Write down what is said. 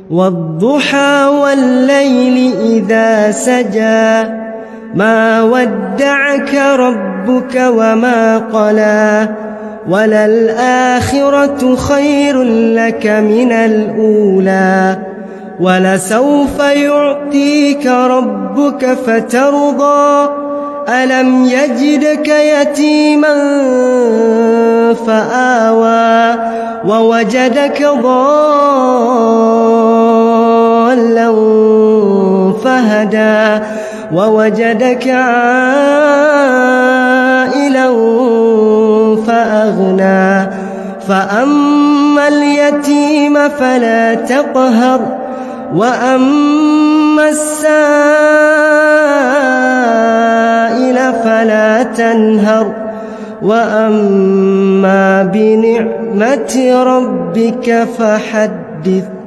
والضحى والليل إذا سجى ما ودعك ربك وما قلى وللآخرة خير لك من الأولى ولسوف يعطيك ربك فترضى ألم يجدك يتيما فآوى ووجدك ضالا فهدى ووجدك عائلا فأغنى فأما اليتيم فلا تقهر وأما السائل فلا تنهر وأما بنعمة ربك فحدث.